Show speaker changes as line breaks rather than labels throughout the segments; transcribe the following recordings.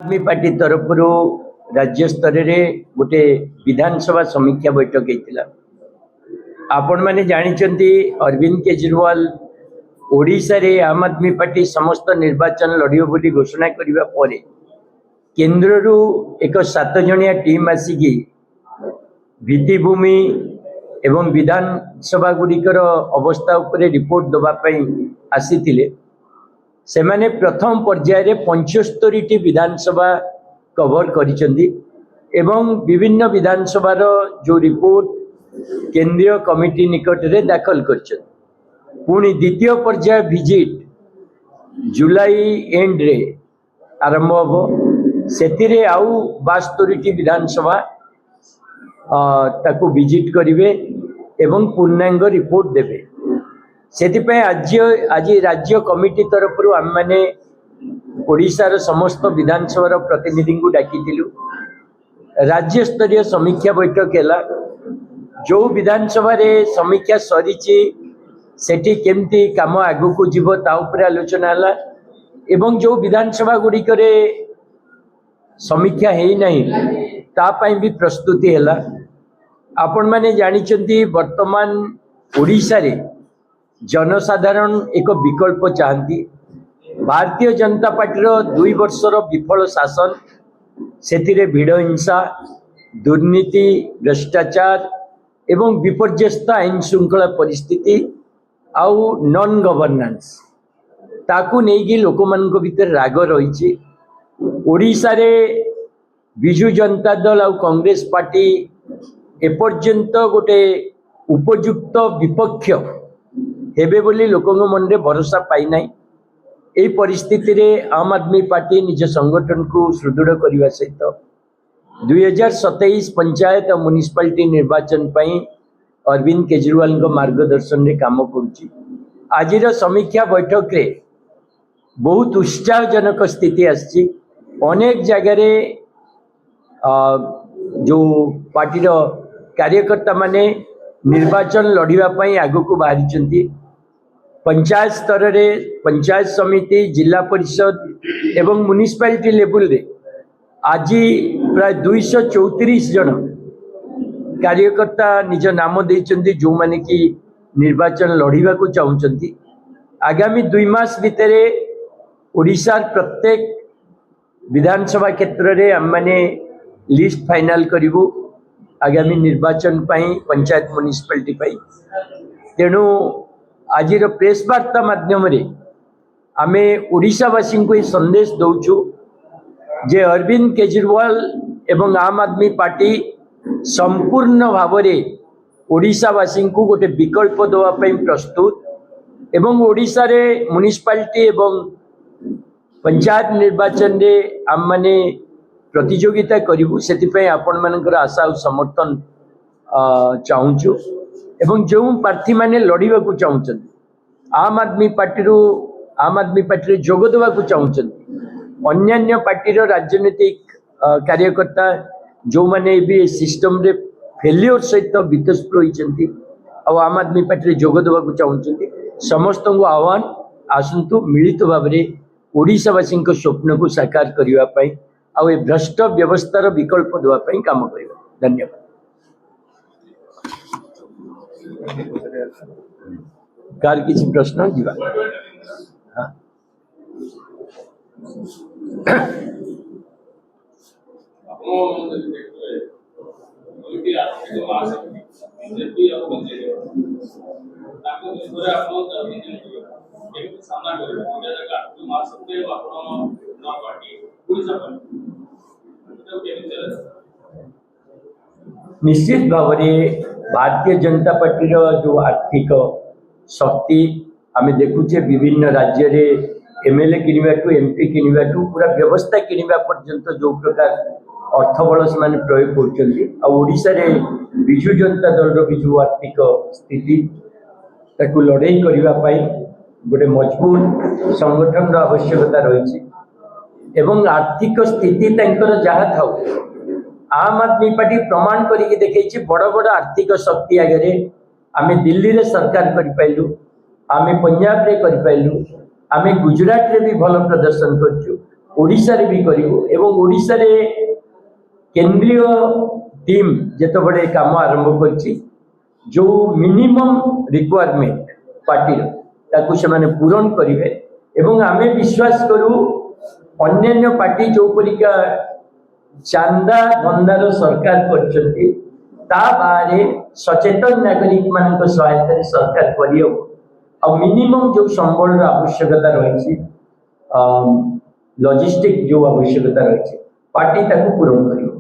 आदमी पार्टी तरफ राज्य स्तर में गोटे विधानसभा समीक्षा बैठक होता। आपण मैंने जानते अरविंद केजरीवाल ओडिशा रे आम आदमी पार्टी समस्त निर्वाचन लड़ियो बोली घोषणा करने पर केन्द्र रु एक 7 जणिया टीम आसिकी भित्तिभूमि एवं विधानसभा गुड़िकर अवस्था उपरे रिपोर्ट दवाई आसी से माने प्रथम पर्याय 75 विधानसभा कवर करिसेंती एवं विभिन्न विधानसभा जो रिपोर्ट केंद्रीय कमिटी निकट रे दाखल कर पुणी द्वितीय पर्याय विजिट जुलाई एंड रे आरंभ हम से आउ 72 विधानसभा ताकू विजिट करिवे एवं पूर्णांग रिपोर्ट देवे। सेतिपय आज राज्य कमिटी तरफ आम मैंने ओडिशार समस्त विधानसभा प्रतिनिधि को डाकिलु। राज्य स्तरीय समीक्षा बैठक है। जो विधानसभा रे समीक्षा सरी सेठी केमती काम आगु को जीव ता उपरे आलोचना है एवं जो विधानसभा गुड़िक समीक्षा है नहीं तापाई भी प्रस्तुति है। आपण मैंने जानी वर्तमान ओडिशा रे जनसाधारण एक विकल्प चाहती। भारतीय जनता पार्टी 2 वर्षर विफल शासन से भिड़ हिंसा दुर्नीति भ्रष्टाचार एवं विपर्यस्त आईन श्रृंखला परिस्थिति आउ नॉन गवर्नेंस ताकू नहीं लोक मान भीतर राग रही। ओडिशा रे विजु जनता दल आउ कांग्रेस पार्टी एपर्यंत गोटे उपयुक्त विपक्ष हेबे बोली लोकों मन रे भरोसा पाई नहीं। यही परिस्थिति रे आम आदमी पार्टी निज संगठन को सुदृढ़ करने सहित 2027 पंचायत और म्युनिसिपालिटी निर्वाचन पाई अरविंद केजरीवाल मार्गदर्शन रे काम करुच्ची। आज समीक्षा बैठक रे बहुत उत्साहजनक स्थिति आसी। अनेक जगह जो पार्टी कार्यकर्ता माने निर्वाचन लड़ाई आगु को बाहरी। पंचायत स्तर रे पंचायत समिति जिला परिषद एवं म्युनिसिपालिटी लेवल रे आज प्राय 234 जन कार्यकर्ता निज नाम देइचंती जो माने कि निर्वाचन लड़िबा को चाहउचंती। आगामी 2 मास भितर ओडिशा प्रत्येक विधानसभा क्षेत्र रे हम माने लिस्ट फाइनल करिवु आगामी निर्वाचन पाई पंचायत म्युनिसिपालिटी पाई। तेणु आज प्रेस वार्ता माध्यम रे आमे ओडिशावासी को संदेश दौचु जे अरविंद केजरीवाल एवं आम आदमी पार्टी संपूर्ण भाव में ओडिशावासी को गोटे विकल्प देवाई प्रस्तुत एवं ओडिशा रे म्युनिसिपालिटी एवं पंचायत निर्वाचन रे आम माने प्रतियोगिता करूँ से आपण मानकर आशा और समर्थन चाहूँ एवं जो प्रार्थी माने लड़िबा को चाहते आम आदमी पार्टी जोग देवा को चाहते अन्य पार्टीर राजनीतिक कार्यकर्ता जो माने भी सिस्टम रे फेल्योर सहित वितस्प्र होती आम आदमी पार्टी जोग देवा को चाहते समस्त को आह्वान आसतु मिलित भाव में ओडिशावासी स्वप्न को साकार करने आउ भ्रष्ट व्यवस्थार विकल्प देवाई काम करवा। धन्यवाद। कार किसी प्रश्न जीवा हाँ। निश्चित भाव में भारतीय जनता पार्टी जो आर्थिक शक्ति आम देखुचे विभिन्न राज्य रे एमएलए किनिबा एमपी किनिबा पूरा व्यवस्था किनिबा पर्यंत जो प्रकार अर्थबल से प्रयोग करओडिशा रे विजु जनता दल जो आर्थिक स्थिति ताकू लड़ाई करने गोटे मजबूत संगठन आवश्यकता रही एवं आर्थिक स्थिति जहाँ था आम आदमी पार्टी प्रमाण करके देखी बड़ बड़ आर्थिक शक्ति आगे आमे दिल्ली रे सरकार कर पाइलु आमे पंजाब रे कर पाइलु आमे गुजरात रे भी भल प्रदर्शन करछु ओडिशा रे भी करिवो एवं ओडिशा रे केंद्रीय टीम जेते बड़े काम आरंभ करछि जो मिनिमम रिक्वायरमेंट पार्टी ताकू से माने पूरण करिवे एवं आमे विश्वास करू अन्य पार्टी जो परिका चांदा धंदार सरकार करछथि ता बारे सचेतन नागरिक मान सहायता सरकार करियो आ मिनिमम जो संबल आवश्यकता रही लॉजिस्टिक जो आवश्यकता रही पार्टी ताकू पूरण करियो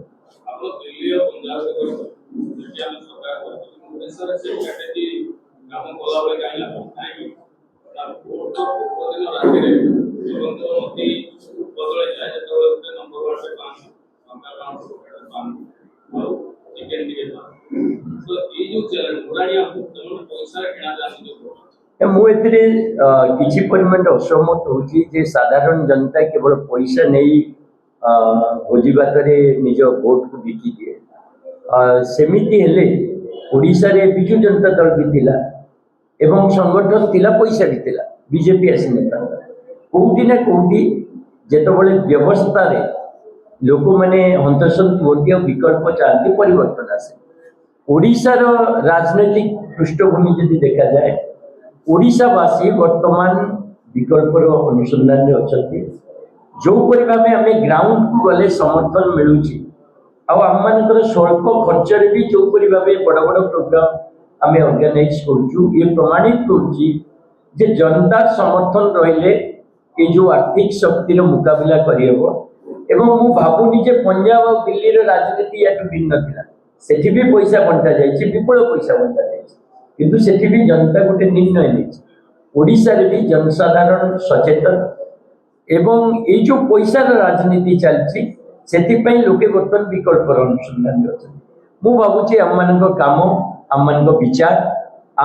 मुझे किसी परिमाण असहमत होची जे साधारण जनता केवल पैसा नहीं भोजी भात निज भोट को बिकी दिए सेमिति हेले ओडिशा रे बिजु जनता दल भी थिला एवं संगठन थिला पैसा भी थिला बीजेपी आसी नता कोउटी ना कोउटी जेतबळे व्यवस्था रे लोक माने हंतसंत होती और विकल्प चाहती परिवर्तन आसे ओडिशा रो राजनीतिक पृष्ठभूमि यदि देखा जाए ओडिशावासी वर्तमान विकल्प अनुसंधान में अच्छे जो भाव आम ग्राउंड को गले समर्थन मिलूँ आम स्वल्प खर्च भी जो भाव बड़ बड़ प्रोग्राम आम ऑर्गेनाइज कर प्रमाणित कर जनता समर्थन रहिले ये जो आर्थिक शक्तिर मुकाबला करहब एवं मु भावुनी जे पंजाब और दिल्ली राजनीति या भिन्न था सेठी भी पैसा बंटा जाइए विपुल पैसा बंटा जाइए किंतु सेठी भी जनता गोटे निर्णय नहीं ओडिशा रे भी जनसाधारण सचेतन एवं ये जो पैसा राजनीति चलती से लोके बर्तमान विकल्प अनुसंधान मु भावुचे आम मान काम आम मान विचार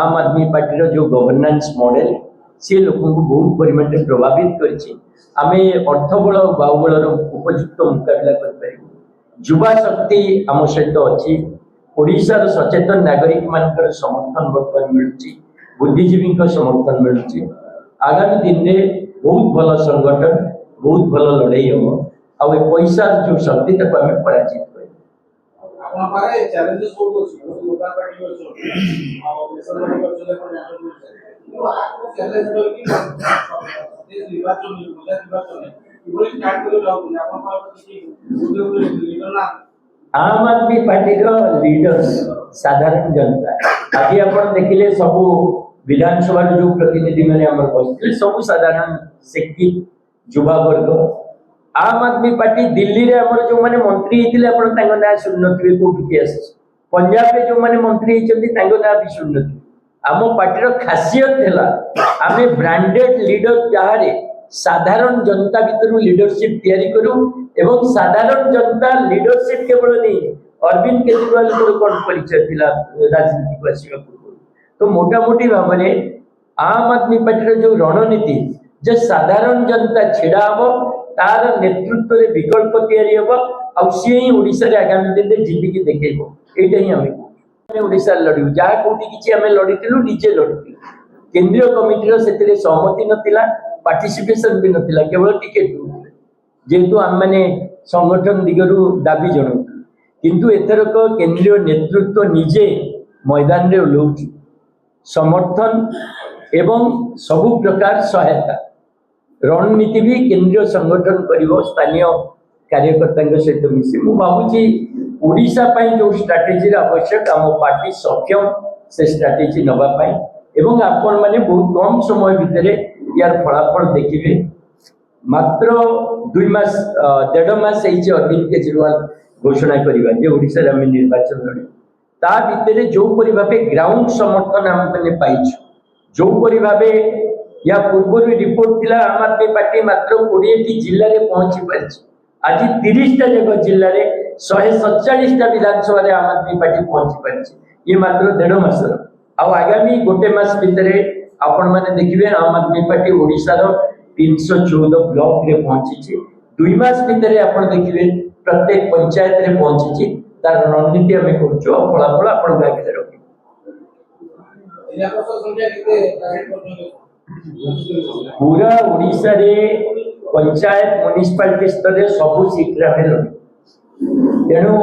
आम आदमी पार्टी जो गवर्नेंस मॉडल सी लोक बहुत परिमाण प्रभावित करें अर्थबल बाहुबल उपयुक्त मुकाबला कर युवा शक्ति आम सहित अच्छी ओडिशार सचेतन नागरिक मान समर्थन बर्तमान मिलूँ बुद्धिजीवी समर्थन मिलूँ आगामी दिन में बहुत भल संगठन बहुत भल लड़ाई हम आ पैसा जो शक्ति तक आम पराजित आम आदमी पार्टी लीडर्स साधारण जनता आज आप देखिले सबू विधानसभा जो प्रतिनिधि मैंने बसते सब साधारण शिक्षित युवा वर्ग आम आदमी पार्टी दिल्ली रे हमर जो माने मंत्री हेतिले आपण तांगो ना सुननथिबे कोठी के आसे पंजाब रे जो माने मंत्री हेचंती तांगो ना भी सुननथि आम पार्टी रो खासियत हैला आमे ब्रांडेड लीडर जहारे साधारण जनता भीतर लीडरशिप तैयारी करू एवं साधारण जनता लीडरशिप केवल नहीं अरविंद केजरीवाल को कौन परिचय थिला राजनीति को आसीबा पूर्व तो मोटा मोटी भाव में आम आदमी पार्टी जो रणनीति जे साधारण जनता छिड़ा हम तार नेतृत्व रे विकल्प तैयारी हम आ सी ही ओडिशा रे आगामी दिन में जीतिकी देखेबो एटा ही हमें ओडिशा लड़ू जहाँ कोटी किछि हमें लड़ीथिलु निजे लड़ीथिलु केंद्रीय कमिटी रो सेतिरे सहमति नथिला पार्टिसिपेशन भी नथिला केवल टिकेट दूले जेतु आम माने संगठन दिगरु दाबी जणौ किंतु एथरक केंद्रीय नेतृत्व निजे मैदान रे ओलौछि समर्थन एवं सबु प्रकार सहायता रणनीति भी केंद्रीय संगठन करिवो स्थानीय कार्यकर्ता सहित मिसी मु भावुची ओडिशा पई जो स्ट्रेटेजी आवश्यक आम पार्टी सक्षम से स्ट्रेटेजी नबा पई एवं आपण माने बहुत कम समय भितर यार फलाफल देखिबे मात्र 2 मास 1.5 मास अरविंद केजरीवाल घोषणा करिबा जे ओडिशा रे हम निर्वाचन लड़ी ता भितर जो परि भाबे ग्राउंड समर्थन हम माने पाइछु जो परि भाबे या पूर्व रिपोर्ट थिला आम आदमी पार्टी मात्र 20 टी जिल्ला रे पहुंची पारछि आज 30 टा जगह जिल्ला रे 147 टा विधानसभा रे आम आदमी पार्टी पहुंची पारछि ये मात्र 1.5 मास आ आगामी गोटे मास भितर आपण माने देखिबे आम आदमी पार्टी ओडिशा रो 314 ब्लॉक रे पहुंची 2 मास भितर आपण देखिबे प्रत्येक पंचायत रे पहुंची तार रणनीति हमें करछो फलाफल आपण भागे रखी पूरा ओडिशा रे पंचायत म्युनिसिपालिटी स्तर में सबू सीट्रे आम लड़ू तेणु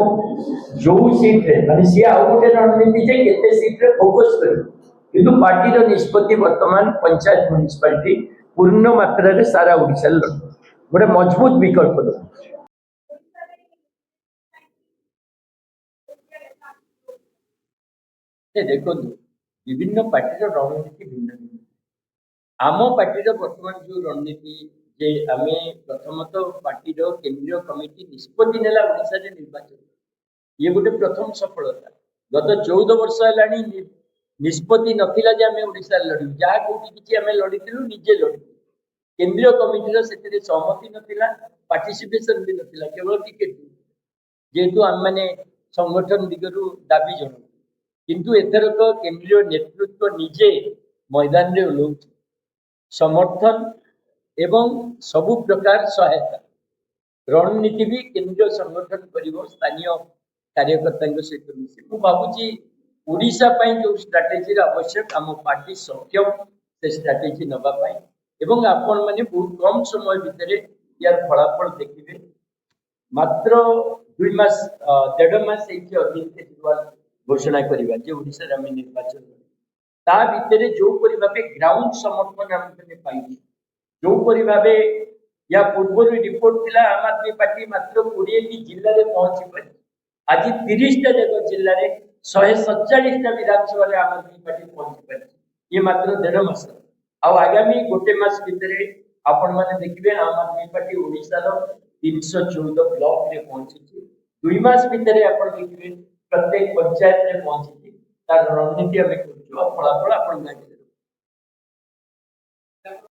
जो सीट्रे माने सी आउ गोटे रणनीति जे केते सीट्रे फोकस कर किंतु पार्टी रो निष्पत्ति वर्तमान पंचायत म्युनिसिपालिटी पूर्ण मात्रा रे सारा ओडिशा लड़ू गोटे मजबूत विकल्प दो देखो विभिन्न पार्टी रणनीति भिन्न भिन्न आम पार्टी बर्तमान जो रणनीति जे आम प्रथमत पार्टी केंद्रीय कमिटी निष्पत्ति नेला ओडिशा रे निर्वाचन ये गोटे प्रथम सफलता गत 14 वर्ष है निष्पत्ति नथिला जे आम ओडिशा लड़ू जहाँ कोठी किछि आम लड़ीलु निजे लड़ू केंद्रीय कमिटी से सहमति नथिला पार्टिसिपेशन भी नथिला केवल टिकेट जेहेतु आम मैंने संगठन दिगरु दाबी जनाऊ किंतु एथरक केंद्रीय नेतृत्व निजे मैदान रे ओह्लौ समर्थन एवं सबु प्रकार सहायता रणनीति भी केंद्रीय संगठन करिवो स्थानीय कार्यकर्ता सहित मिसे मु भाबुची ओडिशा पई जो स्ट्रेटेजी आवश्यक आम पार्टी सक्षम से स्ट्रेटेजी नबा पई एवं आपण माने बहुत कम समय भितर यार फलाफल देखिबे मात्र 2 मास 1.5 मास अधीन घोषणा करवा जे ओडिशा रे आमे निर्वाचन ता भितर जो परि भाबे ग्राउंड समर्थन आम पाई जो परि भाबे या पूर्व रिपोर्ट थिला आम आदमी पार्टी मात्र 20 टी जिल्ला रे पहुंची पारि आज 30 टा जगह जिल्ला रे 147 टा विधानसभा रे आम आदमी पार्टी पहुंची पारि ये मात्र 1.5 मास आ आगामी गोटे मास भितर आपण माने देखिबे आम आदमी पार्टी ओडिशा रो 314 ब्लॉक रे पहुंची 2 मास भितर आपण देखिबे प्रत्येक पंचायत में पहुंची तार रणनीति आम फलाफल आप